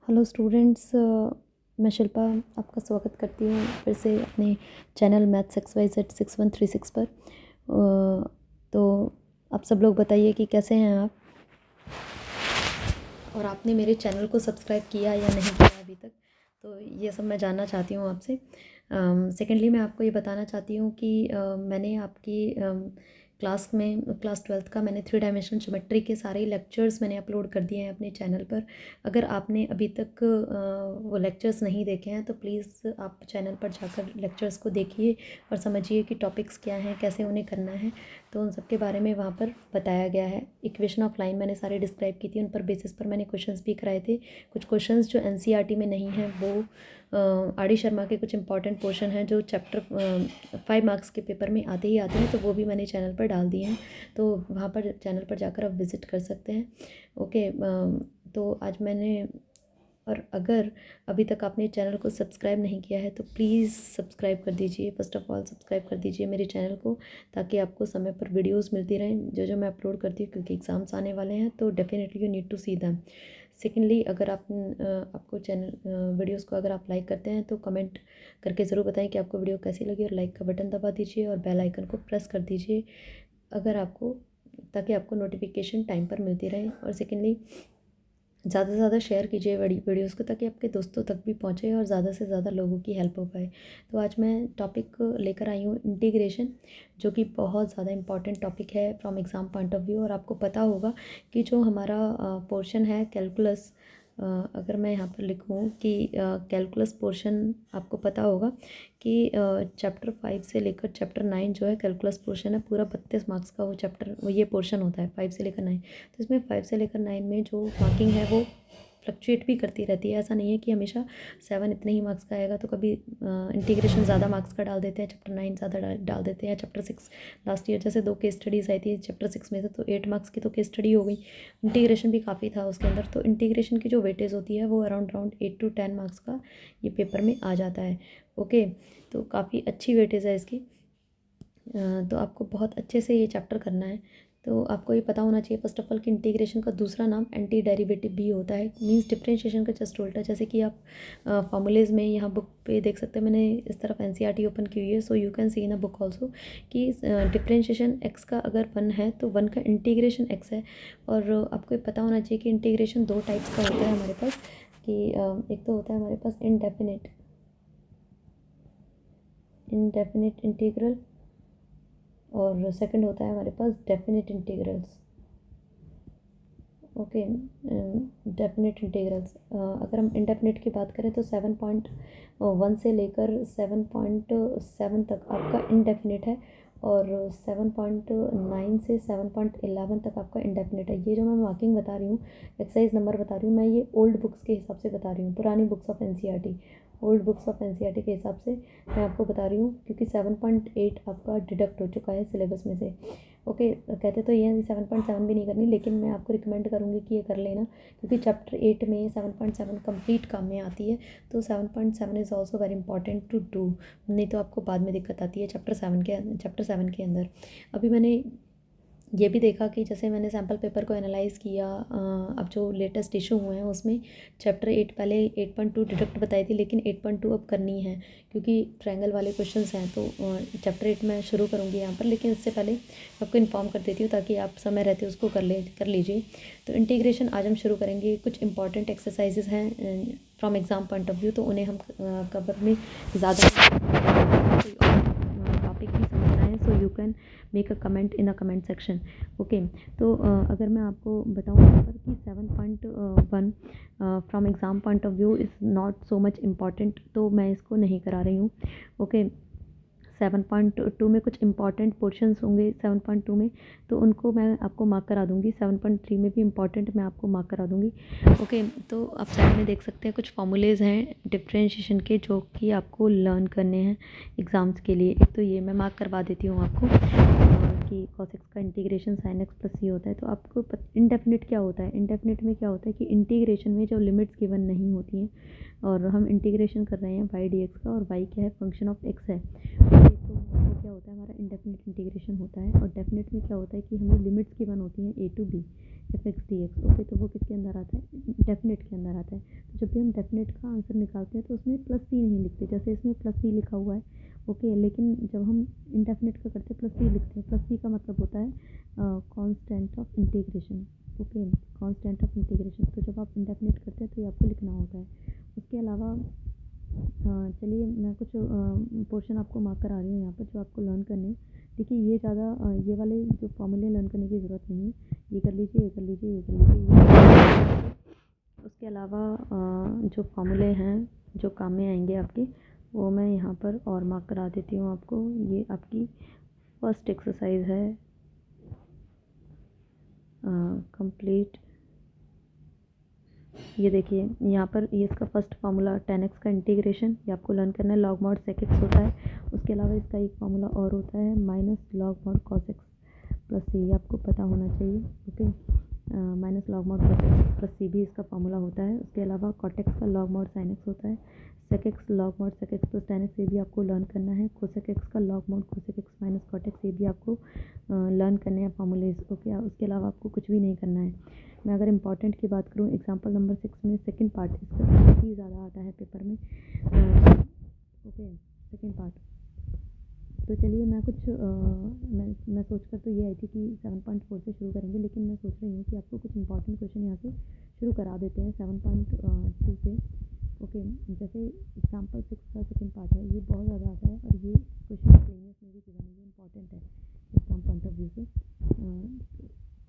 Hello students, मैं शिल्पा आपका स्वागत करती हूँ फिर से अपने चैनल मैथ्स XYZ 6136 पर। तो आप सब लोग बताइए कि कैसे हैं आप, और आपने मेरे चैनल को सब्सक्राइब किया या नहीं किया अभी तक। तो ये सब मैं जानना चाहती हूँ आपसे। सेकेंडली मैं आपको ये बताना चाहती हूँ कि मैंने आपकी क्लास 12th का मैंने 3 डायमेंशनल ज्योमेट्री के सारे लेक्चर्स मैंने अपलोड कर दिए हैं अपने चैनल पर। अगर आपने अभी तक वो लेक्चर्स नहीं देखे हैं तो प्लीज़ आप चैनल पर जाकर लेक्चर्स को देखिए और समझिए कि टॉपिक्स क्या हैं, कैसे उन्हें करना है। तो उन सब के बारे में वहाँ पर बताया गया है। इक्वेशन ऑफ लाइन मैंने सारी डिस्क्राइब की थी, उन पर बेसिस पर मैंने क्वेश्चंस भी कराए थे। कुछ क्वेश्चंस जो NCERT में नहीं हैं वो RD शर्मा के कुछ इंपॉर्टेंट पोर्शन हैं जो चैप्टर 5 मार्क्स के पेपर में आते ही आते हैं, तो वो भी मैंने चैनल पर डाल दिए हैं। तो वहाँ पर चैनल पर जाकर आप विज़िट कर सकते हैं। ओके, तो आज मैंने, और अगर अभी तक आपने चैनल को सब्सक्राइब नहीं किया है तो प्लीज़ सब्सक्राइब कर दीजिए। फर्स्ट ऑफ़ ऑल सब्सक्राइब कर दीजिए मेरे चैनल को, ताकि आपको समय पर वीडियोस मिलती रहें जो जो मैं अपलोड करती हूँ, क्योंकि एग्ज़ाम्स आने वाले हैं तो definitely you need to see them. Secondly, अगर आपको चैनल वीडियोस को अगर आप लाइक करते हैं तो कमेंट करके ज़रूर बताएं कि आपको वीडियो कैसी लगी, और लाइक का बटन दबा दीजिए और बेल आइकन को प्रेस कर दीजिए अगर आपको, ताकि आपको नोटिफिकेशन टाइम पर मिलती रहे। और सेकेंडली, ज़्यादा से ज़्यादा शेयर कीजिए वीडियोस को, ताकि आपके दोस्तों तक भी पहुँचे और ज़्यादा से ज़्यादा लोगों की हेल्प हो पाए। तो आज मैं टॉपिक लेकर आई हूँ इंटीग्रेशन, जो कि बहुत ज़्यादा इंपॉर्टेंट टॉपिक है from exam point of view. और आपको पता होगा कि जो हमारा पोर्शन है कैलकुलस, अगर मैं यहाँ पर लिखूँ कि कैलकुलस पोर्शन, आपको पता होगा कि चैप्टर 5 से लेकर चैप्टर 9 जो है कैलकुलस पोर्शन है, पूरा 32 मार्क्स का वो ये पोर्शन होता है 5 से लेकर 9। तो इसमें 5 से लेकर 9 में जो मार्किंग है वो फ्लक्चुएट भी करती रहती है। ऐसा नहीं है कि हमेशा 7 इतने ही मार्क्स का आएगा। तो कभी इंटीग्रेशन ज़्यादा मार्क्स का डाल देते हैं, चैप्टर 9 ज़्यादा डाल देते हैं। चैप्टर 6 लास्ट ईयर जैसे 2 केस स्टडीज़ आई थी चैप्टर 6 में से, तो 8 मार्क्स की तो केस स्टडी हो गई। इंटीग्रेशन भी काफ़ी था उसके अंदर। तो इंटीग्रेशन की जो वेटेज होती है वो अराउंड 8 to 10 मार्क्स का ये पेपर में आ जाता है। ओके, तो काफ़ी अच्छी वेटेज है इसकी। तो आपको बहुत अच्छे से ये चैप्टर करना है। तो आपको ये पता होना चाहिए फर्स्ट ऑफ ऑल कि इंटीग्रेशन का दूसरा नाम एंटी डेरिवेटिव भी होता है, मींस डिफरेंशिएशन का जस्ट उल्टा। जैसे कि आप फॉर्मूलेज में यहाँ बुक पे देख सकते हैं, मैंने इस तरफ NCERT ओपन की हुई है, so you can see in a book also कि डिफरेंशिएशन x का अगर 1 है तो 1 का इंटीग्रेशन x है। और आपको ये पता होना चाहिए कि इंटीग्रेशन 2 टाइप्स का होता है हमारे पास, कि एक तो होता है हमारे पास इनडेफिनिट इंटीग्रल, और सेकंड होता है हमारे पास definite integrals. Okay, definite integrals, अगर हम इंडेफिनेट की बात करें तो 7.1 से लेकर 7.7 तक आपका इंडेफिनेट है, और 7.9 से 7.11 तक आपका इंडेफिनेट है। ये जो मैं मार्किंग बता रही हूँ, एक्सरसाइज नंबर बता रही हूँ, मैं ये ओल्ड बुक्स के हिसाब से बता रही हूँ, पुरानी books of NCERT, old books of NCERT के हिसाब से मैं आपको बता रही हूँ, क्योंकि 7.8 आपका डिडक्ट हो चुका है सिलेबस में से। ओके, कहते तो ये हैं 7.7 भी नहीं करनी, लेकिन मैं आपको रिकमेंड करूँगी कि ये कर लेना, क्योंकि चैप्टर 8 में 7.7 कंप्लीट काम में आती है। तो 7.7 is also very important to do, नहीं तो आपको बाद में दिक्कत आती है चैप्टर 7 के अंदर। अभी मैंने ये भी देखा कि जैसे मैंने सैम्पल पेपर को एनालाइज़ किया, अब जो लेटेस्ट इशू हुए हैं उसमें चैप्टर 8 पहले 8.2 डिडक्ट बताई थी, लेकिन 8.2 अब करनी है, क्योंकि ट्रायंगल वाले क्वेश्चंस हैं। तो चैप्टर 8 मैं शुरू करूँगी यहाँ पर, लेकिन इससे पहले आपको इन्फॉर्म कर देती हूँ ताकि आप समय रहते उसको कर लीजिए। तो इंटीग्रेशन आज हम शुरू करेंगे। कुछ इंपॉर्टेंट एक्सरसाइजेज हैं from exam point of view, तो उन्हें हम कवर में ज़्यादा टॉपिक भी समझना है, so you can make a comment in a comment section. Okay, तो अगर मैं आपको बताऊँ यहाँ पर कि 7.1 from exam point of view is not so much important, तो मैं इसको नहीं करा रही हूँ। ओके, 7.2 में कुछ इंपॉर्टेंट पोर्शंस होंगे 7.2 में, तो उनको मैं आपको मार्क करा दूँगी। 7.3 में भी इंपॉर्टेंट मैं आपको मार्क करा दूँगी। ओके, तो आप साइड में देख सकते हैं कुछ फॉर्मूलेज़ हैं डिफरेंशिएशन के, जो कि आपको लर्न करने हैं एग्ज़ाम्स के लिए। एक तो ये मैं मार्क करवा देती हूँ आपको कि cos x का integration sin x plus c होता है। तो आपको इंडेफिनिट क्या होता है? इंडेफिनिट में क्या होता है कि इंटीग्रेशन में जो लिमिट्स गिवन नहीं होती हैं, और हम इंटीग्रेशन कर रहे हैं y dx का, और y क्या है, फंक्शन ऑफ x है। तो वो क्या होता है, हमारा इंडेफिनिट इंटीग्रेशन होता है। और डेफिनेट में क्या होता है कि हमें लिमिट्स गिवन होती हैं a to b, F x D x. Okay, तो वो किसके अंदर आता है, डेफिनेट के अंदर आता है। तो जब भी हम डेफिनेट का आंसर निकालते हैं तो उसमें प्लस सी नहीं लिखते, जैसे इसमें प्लस सी लिखा हुआ है। ओके, लेकिन जब हम इंडेफिनेट का करते हैं प्लस सी लिखते हैं। प्लस सी का मतलब होता है constant of integration. Okay, constant of integration. तो जब आप इंडेफिनेट करते हैं तो ये आपको लिखना होता है। उसके अलावा चलिए मैं कुछ पोर्शन आपको मार्क करा रही हूँ यहाँ पर जो आपको लर्न करने। देखिए ये ज़्यादा ये वाले जो फॉर्मूले लर्न करने की ज़रूरत नहीं है। ये कर लीजिए, ये कर लीजिए, ये कर लीजिए। उसके अलावा जो फॉर्मूले हैं जो काम में आएंगे आपके, वो मैं यहाँ पर और मार्क करा देती हूँ आपको। ये आपकी फर्स्ट एक्सरसाइज है कंप्लीट। ये देखिए यहाँ पर ये इसका फर्स्ट फार्मूला tan x का इंटीग्रेशन, ये आपको लर्न करना है। log mod sec x होता है। उसके अलावा इसका एक फार्मूला और होता है minus log mod cos x plus c, ये आपको पता होना चाहिए। Okay, minus log mod cos x plus c भी इसका फार्मूला होता है। उसके अलावा cot x का log mod sin x होता है। sec x log mod sec x plus tan x, ये भी आपको लर्न करना है। cosec x का log mod cosec x minus cot x, ये भी आपको लर्न करने हैं फॉर्मूलेज। ओके, उसके अलावा आपको कुछ भी नहीं करना है। मैं अगर इम्पॉर्टेंट की बात करूँ, एग्जांपल नंबर 6 में सेकंड पार्ट इसका बहुत ही ज़्यादा आता है पेपर में। Okay, second part. तो चलिए मैं कुछ मैं सोचकर तो ये आई थी कि 7.4 से शुरू करेंगे, लेकिन मैं सोच रही हूँ कि आपको कुछ इंपॉर्टेंट क्वेश्चन यहाँ से शुरू करा देते हैं 7.2 से। ओके, जैसे एग्जाम्पल 6 का सेकंड पार्ट है, ये बहुत ज़्यादा आता है और ये क्वेश्चन प्रीवियस में भी गिवन है, ये इंपॉर्टेंट है एग्जाम पॉइंट ऑफ व्यू से।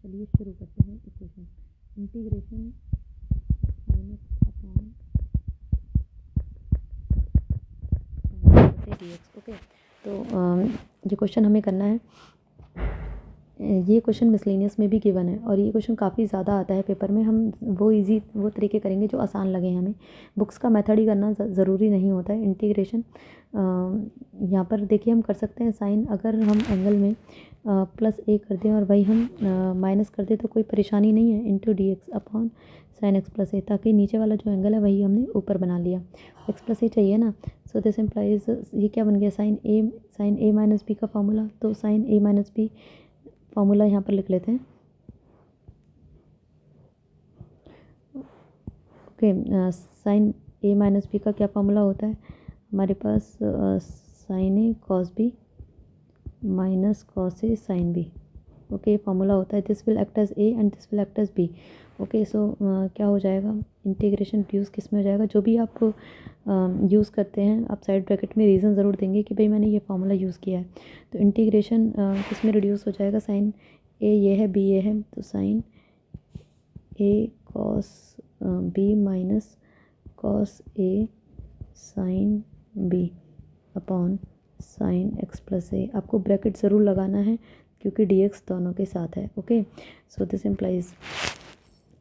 चलिए शुरू करते हैं इस question. Integration sin x upon D x. Okay, तो ये क्वेश्चन हमें करना है। ये क्वेश्चन मिसलेनियस में भी गिवन है और ये क्वेश्चन काफ़ी ज़्यादा आता है पेपर में। हम वो तरीके करेंगे जो आसान लगे हमें। बुक्स का मेथड ही करना ज़रूरी नहीं होता है। इंटीग्रेशन यहाँ पर देखिए हम कर सकते हैं साइन, अगर हम एंगल में प्लस ए कर दें और वही हम माइनस कर दें तो कोई परेशानी नहीं है। Into d x upon sine x plus a, ताकि नीचे वाला जो एंगल है वही हमने ऊपर बना लिया। एक्स प्लस ए चाहिए ना, सो दिस इम्प्लाइज ये क्या बन गया, साइन ए माइनस बी का फॉर्मूला। तो sine a minus b formula यहाँ पर लिख लेते हैं। Okay, sine a minus b का क्या फॉर्मूला होता है हमारे पास, sine a cos b minus cos a sine b. Okay, formula होता है this will act as a and this will act as b. Okay, so क्या हो जाएगा, इंटीग्रेशन यूज़ किस में हो जाएगा, जो भी आप यूज़ करते हैं आप साइड ब्रैकेट में रीज़न ज़रूर देंगे कि भाई मैंने ये फार्मूला यूज़ किया है। तो इंटीग्रेशन किस में रिड्यूस हो जाएगा, साइन ए ये है, बी ये है, तो sine a cos b minus cos a sine b upon sine x plus a. आपको ब्रैकेट ज़रूर लगाना है क्योंकि डी एक्स दोनों के साथ है। Okay, so this implies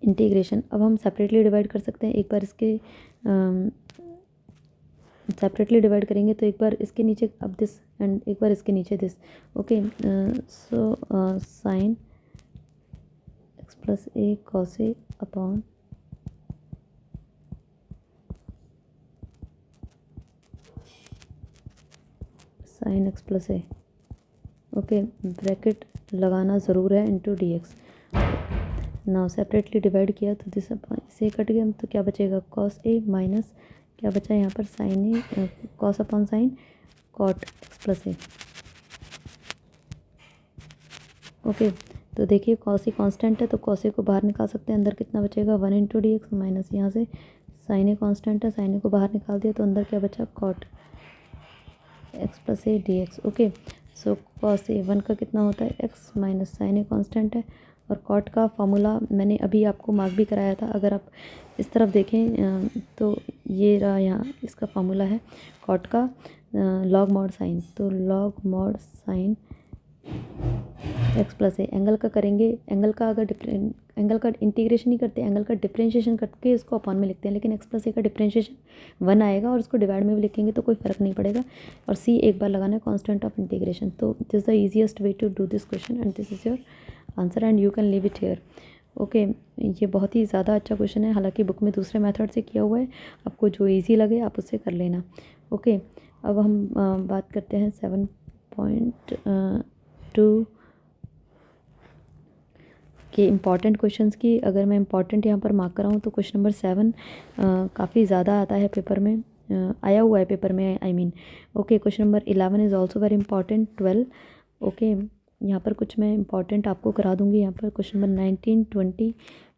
integration. अब हम सेपरेटली डिवाइड कर सकते हैं। एक बार इसके सेपरेटली डिवाइड करेंगे तो एक बार इसके नीचे अब दिस एंड एक बार इसके नीचे this. Okay, so sine x plus A cos A upon sine x plus a. Okay, bracket लगाना ज़रूर है into d x. Now separately divide किया तो दिस इसे कट गया, तो क्या बचेगा, कॉस ए माइनस क्या बचा यहाँ पर, sine a cos upon sine cot x plus a. Okay, तो देखिए कॉस ए कांस्टेंट है तो कॉस ए को बाहर निकाल सकते हैं, अंदर कितना बचेगा 1 इंटू डी एक्स माइनस यहाँ से साइन ए कांस्टेंट है, साइन ए को बाहर निकाल दिया तो अंदर क्या बचा, cot x plus a d x. Okay, so cos a 1 का कितना होता है x minus sine a constant है, और कॉट का फार्मूला मैंने अभी आपको मार्क भी कराया था। अगर आप इस तरफ देखें तो ये रहा, यहाँ इसका फार्मूला है कॉट का लॉग मॉड साइन। तो log mod sine x plus a, angle का करेंगे, एंगल का अगर एंगल का इंटीग्रेशन ही करते हैं, एंगल का डिफरेंशिएशन करके इसको अपॉन में लिखते हैं, लेकिन एक्स प्लस ए का डिफरेंशिएशन 1 आएगा और उसको डिवाइड में भी लिखेंगे तो कोई फ़र्क नहीं पड़ेगा। और सी एक बार लगाना है कांस्टेंट ऑफ इंटीग्रेशन। तो this the easiest way to do this question and this is your answer and you can leave it here. Okay, ये बहुत ही ज़्यादा अच्छा क्वेश्चन है, हालांकि बुक में दूसरे मेथड से किया हुआ है, आपको जो ईजी लगे आप उससे कर लेना। ओके, अब हम बात करते हैं 7.2 कि इम्पॉर्टेंट क्वेश्चंस की अगर मैं इम्पॉर्टेंट यहाँ पर मार्क कराऊँ तो क्वेश्चन नंबर 7 काफ़ी ज़्यादा आता है पेपर में, आया हुआ है पेपर में, I mean. Okay, question number 11 is also very important, 12। Okay, यहाँ पर कुछ मैं इंपॉर्टेंट आपको करा दूँगी। यहाँ पर question number 19, 20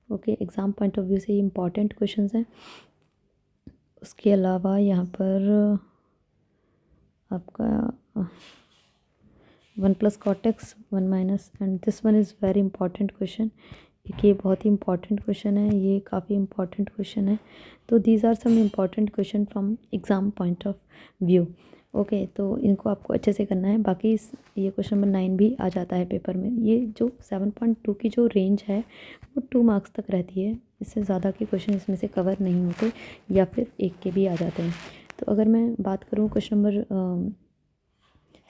okay, exam point of view से ये इंपॉर्टेंट क्वेश्चन हैं। उसके अलावा यहाँ पर आपका 1 + cot x 1 minus, and this one is very important question. एक ये बहुत ही इंपॉर्टेंट क्वेश्चन है, ये काफ़ी इंपॉर्टेंट क्वेश्चन है। तो these are some important question from exam point of view. Okay, तो इनको आपको अच्छे से करना है। बाकी ये क्वेश्चन नंबर 9 भी आ जाता है पेपर में। ये जो 7.2 की जो रेंज है वो 2 मार्क्स तक रहती है, इससे ज़्यादा के क्वेश्चन इसमें से कवर नहीं होते, या फिर एक के भी आ जाते हैं। तो अगर मैं बात करूँ क्वेश्चन नंबर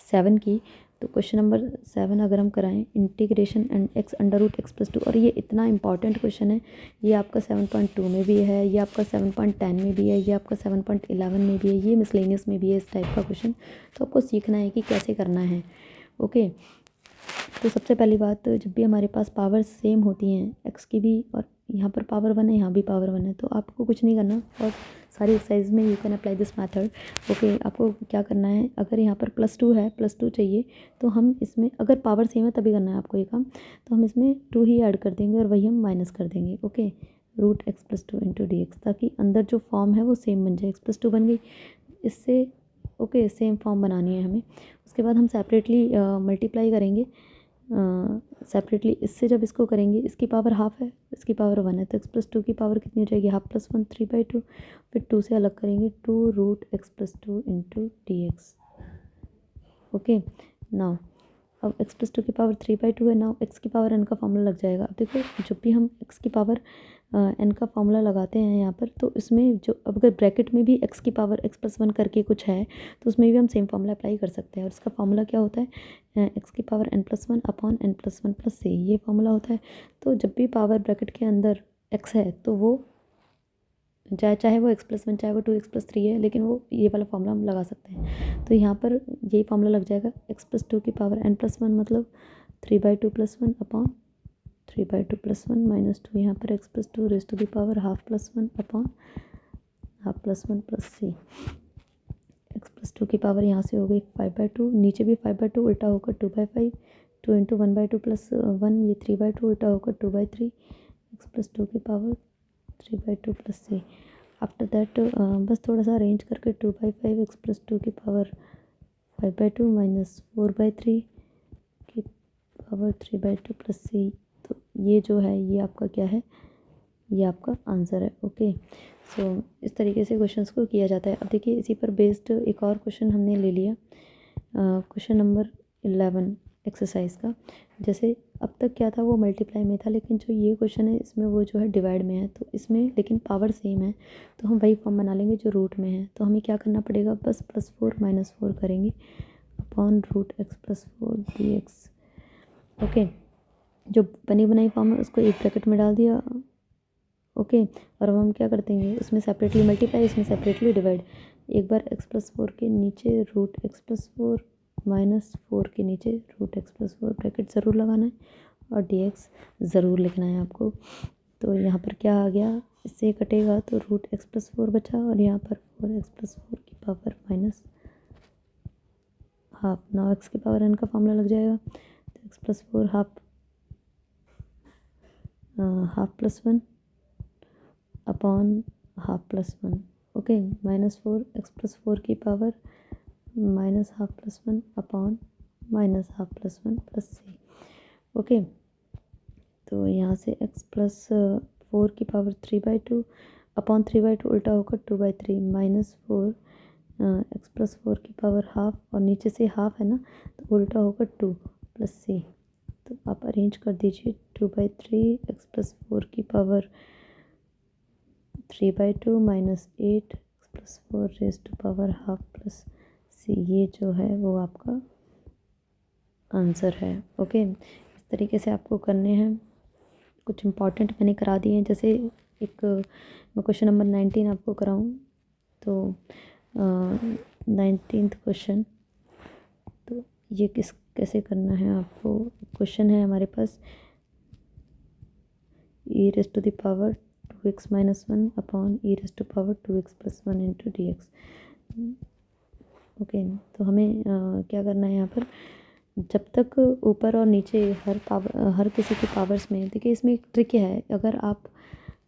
7 की, तो क्वेश्चन नंबर 7 अगर हम कराएं, इंटीग्रेशन एंड x√x+2, और ये इतना इंपॉर्टेंट क्वेश्चन है। ये आपका 7.2 में भी है, ये आपका 7.10 में भी है, ये आपका 7.11 में भी है, ये मिसलेनियस में भी है इस टाइप का क्वेश्चन। तो आपको सीखना है कि कैसे करना है। ओके, तो सबसे पहली बात, जब भी हमारे पास पावर सेम होती हैं, एक्स की भी, और यहाँ पर पावर 1 है, यहाँ भी पावर 1 है, तो आपको कुछ नहीं करना, और सारी एक्सरसाइज में you can apply this method. Okay, आपको क्या करना है, अगर यहाँ पर +2 है, +2 चाहिए, तो हम इसमें, अगर पावर सेम है तभी करना है आपको ये काम, तो हम इसमें 2 ही ऐड कर देंगे और वही हम माइनस कर देंगे। ओके, √x+2 × dx, ताकि अंदर जो फॉर्म है वो सेम बन जाए। x+2 बन गई इससे। ओके, सेम फॉर्म बनानी है हमें। उसके बाद हम सेपरेटली मल्टीप्लाई करेंगे, सेपरेटली इससे जब इसको करेंगे, इसकी पावर हाफ है, इसकी पावर 1 है, तो x+2 की पावर कितनी हो जाएगी, हाफ + 1, 3/2। फिर 2 से अलग करेंगे, 2√x+2 × dx। ओके, नाउ अब x+2 की पावर 3/2 है। नाउ x की पावर n का फॉर्मूला लग जाएगा। अब देखो, जब भी हम x की पावर n का फॉर्मूला लगाते हैं यहाँ पर, तो इसमें जो, अब अगर ब्रैकेट में भी x की पावर x+1 करके कुछ है, तो उसमें भी हम सेम फॉर्मूला अप्लाई कर सकते हैं। और इसका फॉर्मूला क्या होता है, x की power n+1 upon n+1 + c, ये फॉर्मूला होता है। तो जब भी पावर ब्रैकेट के अंदर x है, तो वो चाहे वो x+1, चाहे वो 2x+3 है, लेकिन वो ये वाला फॉर्मूला हम लगा सकते हैं। तो यहाँ पर यही फॉर्मूला लग जाएगा, x+2 की पावर n+1 मतलब 3/2 + 1 अपॉन 3/2 + 1 -2, यहाँ पर x+2 raise to the power half + 1 upon half + 1 + c। x+2 की पावर यहाँ से हो गई 5/2, नीचे भी 5/2 उल्टा होकर 2/5, 2 × 1/2 + 1, ये 3/2 उल्टा होकर 2/3, x+2 की पावर 3/2 + c। आफ्टर दैट बस थोड़ा सा अरेंज करके 2/5 x+2 की पावर 5/2 -4/3 की पावर 3/2 + c। तो ये जो है, ये आपका क्या है, ये आपका आंसर है। ओके, सो इस तरीके से क्वेश्चंस को किया जाता है। अब देखिए, इसी पर बेस्ड एक और क्वेश्चन हमने ले लिया, क्वेश्चन नंबर 11 एक्सरसाइज का। जैसे अब तक क्या था, वो मल्टीप्लाई में था, लेकिन जो ये क्वेश्चन है, इसमें वो जो है डिवाइड में है। तो इसमें लेकिन पावर सेम है, तो हम वही फॉर्म बना लेंगे जो रूट में है। तो हमें क्या करना पड़ेगा, बस +4 - 4 करेंगे अपॉन √x+4 dx। ओके, जो बनी बनाई फॉर्म है उसको एक ब्रैकेट में डाल दिया। ओके, और अब हम क्या कर देंगे, इसमें सेपरेटली मल्टीप्लाई, इसमें सेपरेटली डिवाइड। एक बार x+4 के नीचे √x+4 -4 के नीचे √x+4 ब्रैकेट ज़रूर लगाना है, और dx ज़रूर लिखना है आपको। तो यहाँ पर क्या आ गया, इससे कटेगा तो √x+4 बचा, और यहाँ पर 4x+4 की power minus half. Now x की पावर n का फॉर्मूला लग जाएगा, तो x+4 half + 1 upon half + 1। Okay, -4 x+4 की power -half + 1 upon -half + 1 + c। Okay, तो यहाँ से x+4 की पावर 3/2 अपॉन 3/2 उल्टा होकर 2/3 -4 x+4 की पावर हाफ, और नीचे से हाफ है ना, तो उल्टा होकर 2 + c। तो आप अरेंज कर दीजिए, 2/3 x+4 की power 3/2 -8 x+4 raise to power half + c, ये जो है वो आपका आंसर है। ओके, इस तरीके से आपको करने हैं। कुछ इंपॉर्टेंट मैंने करा दिए हैं, जैसे एक मैं क्वेश्चन नंबर 19 आपको कराऊँ, तो 19th क्वेश्चन, तो ये कैसे करना है आपको। क्वेश्चन है हमारे पास, e raise to the power 2x minus 1 upon e raise to power 2x plus 1 into d x. Okay, तो हमें क्या करना है यहाँ पर, जब तक ऊपर और नीचे हर किसी की पावर्स में, देखिए इसमें एक ट्रिक है, अगर आप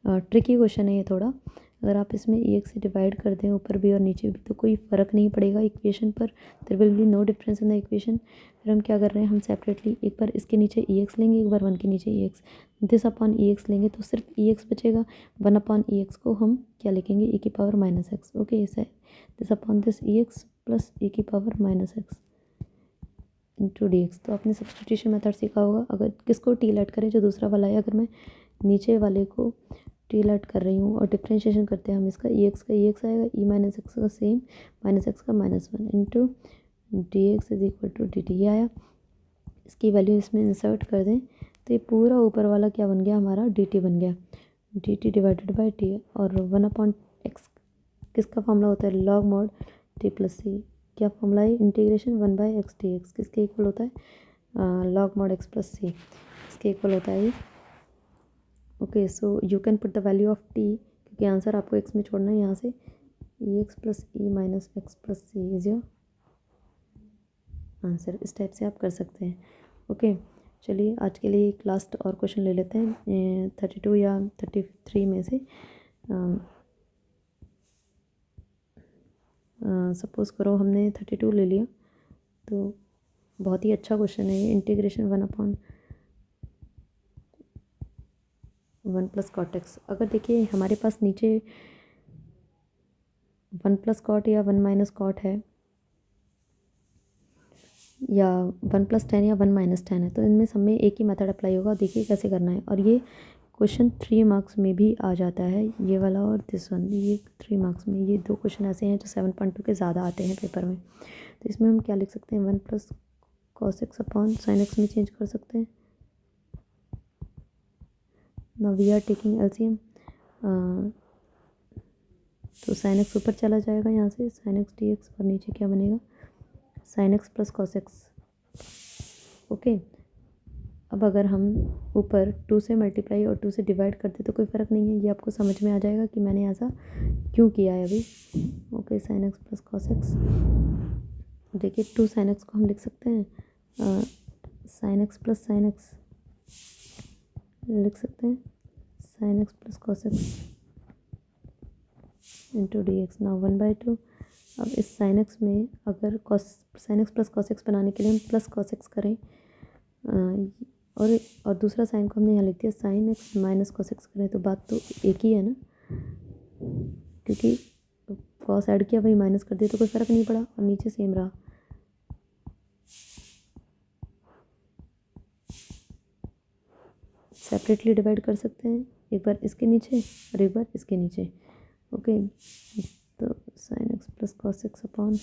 ट्रिकी क्वेश्चन है ये थोड़ा, अगर आप इसमें ई एक्स से डिवाइड कर दें ऊपर भी और नीचे भी तो कोई फ़र्क नहीं पड़ेगा इक्वेशन पर, there will be no difference in the equation. फिर हम क्या कर रहे हैं, हम सेपरेटली एक बार इसके नीचे ई एक्स लेंगे, एक बार 1 के नीचे e x, this upon e x लेंगे तो सिर्फ ई एक्स बचेगा। 1 अपॉन ई एक्स को हम क्या लिखेंगे, ई की पावर माइनस एक्स। ओके, इसे this upon this e x plus e की power minus x into d x. तो आपने सब्सटीट्यूशन मेथड सीखा होगा, अगर किसको टी लेट करें, जो दूसरा वाला है, अगर मैं नीचे वाले को टी लेट कर रही हूँ और डिफ्रेंशिएशन करते हैं हम इसका, ई एक्स का ई एक्स आएगा, ई माइनस एक्स का सेम, माइनस एक्स का minus 1 into d x is equal to d t. ये आया, इसकी वैल्यू इसमें इंसर्ट कर दें तो ये पूरा ऊपर वाला क्या बन गया हमारा, डी टी बन गया, D T divided by T. और 1 अपॉन एक्स किसका फॉर्मूला होता है, लॉग मॉड टी प्लस सी। क्या फॉर्मूला है, integration 1 by x D x किसके इक्वल होता है, लॉग मॉड एक्स प्लस सी, इसके इक्वल होता है ये। Okay, so you can put the value of T, क्योंकि आंसर आपको एक्स में छोड़ना है यहाँ से, ई x plus E minus x plus c is your answer. इस टाइप से आप कर सकते हैं। ओके, चलिए आज के लिए एक लास्ट और क्वेश्चन ले लेते हैं 32 या 33 में से। सपोज़ करो हमने 32 ले लिया, तो बहुत ही अच्छा क्वेश्चन है ये, integration 1 upon 1 plus cot x. अगर देखिए हमारे पास नीचे 1 प्लस कॉट या 1 माइनस कॉट है, या 1 प्लस 10 या 1 माइनस 10 है, तो इनमें सब में एक ही मेथड अप्लाई होगा। देखिए कैसे करना है, और ये क्वेश्चन 3 मार्क्स में भी आ जाता है, ये वाला और दिस वन, ये 3 मार्क्स में, ये दो क्वेश्चन ऐसे हैं जो 7.2 के ज़्यादा आते हैं पेपर में। तो इसमें हम क्या लिख सकते हैं, 1 plus cos x upon sine x में चेंज कर सकते हैं। Now we are taking LCM, तो साइन एक्स ऊपर चला जाएगा यहाँ से, साइन एक्स डी एक्स, और नीचे क्या बनेगा, sign x plus cos x. Okay, अब अगर हम ऊपर 2 से मल्टीप्लाई और 2 से डिवाइड करते तो कोई फ़र्क नहीं है, ये आपको समझ में आ जाएगा कि मैंने ऐसा क्यों किया है अभी। Okay, sign x plus cos x, देखिए 2 साइन एक्स को हम लिख सकते हैं sign x plus sine x, लिख सकते हैं sign x plus cos x into d x. Now 1/2। अब इस साइन एक्स में अगर cos, sign x plus cos x बनाने के लिए हम प्लस कॉस एक्स करें, और दूसरा साइन को हमने यहाँ लिख दिया sine x minus cos x करें, तो बात तो एक ही है ना, क्योंकि कॉस ऐड किया वही माइनस कर दिया तो कोई फ़र्क नहीं पड़ा, और नीचे सेम रहा। सेपरेटली डिवाइड कर सकते हैं, एक बार इसके नीचे और एक बार इसके नीचे। ओके, तो sine x plus cos x upon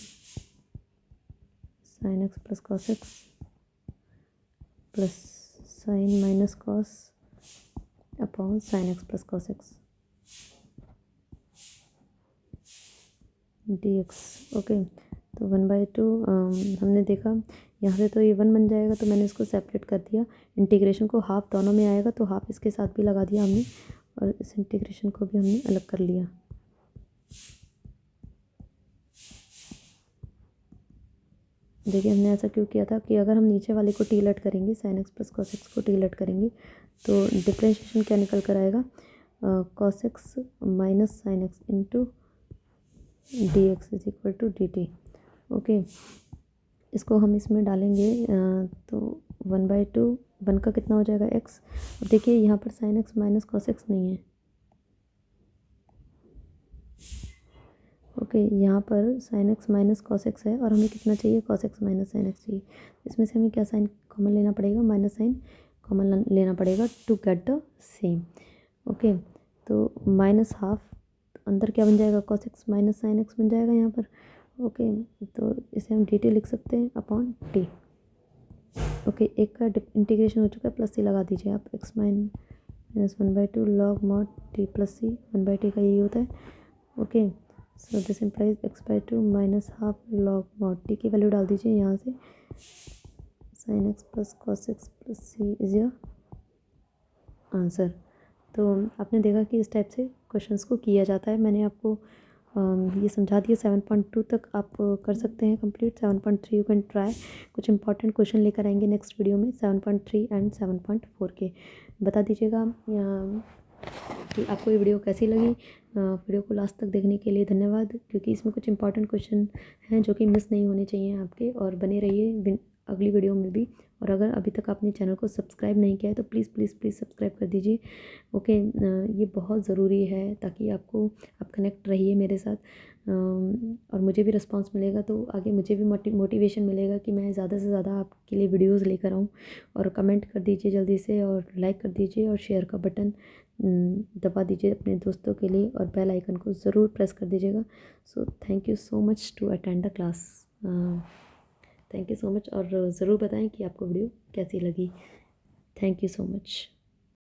sine x plus cos x plus sign minus cos upon sine x plus cos x D x. Okay, तो 1/2 हमने देखा यहाँ से, तो ये 1 बन जाएगा, तो मैंने इसको सेपरेट कर दिया, इंटीग्रेशन को हाफ दोनों में आएगा तो हाफ इसके साथ भी लगा दिया हमने, और इस इंटीग्रेशन को भी हमने अलग कर लिया। देखिए हमने ऐसा क्यों किया था कि अगर हम नीचे वाले को टी लेट करेंगे, sine x plus cos x को टी लेट करेंगे, तो डिफ्रेंशिएशन क्या निकल कर आएगा, cos x minus sine x into d x is equal to d t. Okay, इसको हम इसमें डालेंगे तो 1/2, 1 का कितना हो जाएगा एक्स। अब देखिए यहाँ पर sine x minus cos x नहीं है। ओके, यहाँ पर sine x minus cos x है, और हमें कितना चाहिए, cos x minus sine x चाहिए। इसमें से हमें क्या साइन कॉमन लेना पड़ेगा, माइनस साइन कॉमन लेना पड़ेगा to get the same. Okay, तो माइनस हाफ, अंदर क्या बन जाएगा, cos x minus sine x बन जाएगा यहाँ पर। ओके, तो इसे हम डी टी लिख सकते हैं अपॉन टी। ओके, एक का इंटीग्रेशन हो चुका है, प्लस सी लगा दीजिए आप, x minus 1/2 log mod t plus c, 1/t का यही होता है। Okay, so this implies x/2 minus half log mod t की वैल्यू डाल दीजिए यहाँ से, sine x plus cos x plus c is your answer. तो आपने देखा कि इस टाइप से क्वेश्चंस को किया जाता है। मैंने आपको ये समझा दिया। 7.2 तक आप कर सकते हैं कंप्लीट। 7.3 you can try. कुछ इंपॉर्टेंट क्वेश्चन लेकर आएंगे नेक्स्ट वीडियो में 7.3 एंड 7.4 के। बता दीजिएगा कि आपको ये वीडियो कैसी लगी। वीडियो को लास्ट तक देखने के लिए धन्यवाद, क्योंकि इसमें कुछ इंपॉर्टेंट क्वेश्चन हैं जो कि मिस नहीं होने चाहिए आपके। और बने रहिए अगली वीडियो में भी। और अगर अभी तक आपने चैनल को सब्सक्राइब नहीं किया है तो प्लीज़ प्लीज़ प्लीज़ सब्सक्राइब कर दीजिए। ओके, ये बहुत ज़रूरी है ताकि आप कनेक्ट रहिए मेरे साथ। और मुझे भी रिस्पांस मिलेगा तो आगे मुझे भी मोटिवेशन मिलेगा कि मैं ज़्यादा से ज़्यादा आपके लिए वीडियोस लेकर आऊँ। और कमेंट कर दीजिए जल्दी से, और लाइक कर दीजिए, और शेयर का बटन दबा दीजिए अपने दोस्तों के लिए, और बेल आइकन को ज़रूर प्रेस कर दीजिएगा। So thank you so much to attend the class. Thank you so much, और ज़रूर बताएं कि आपको वीडियो कैसी लगी। Thank you so much.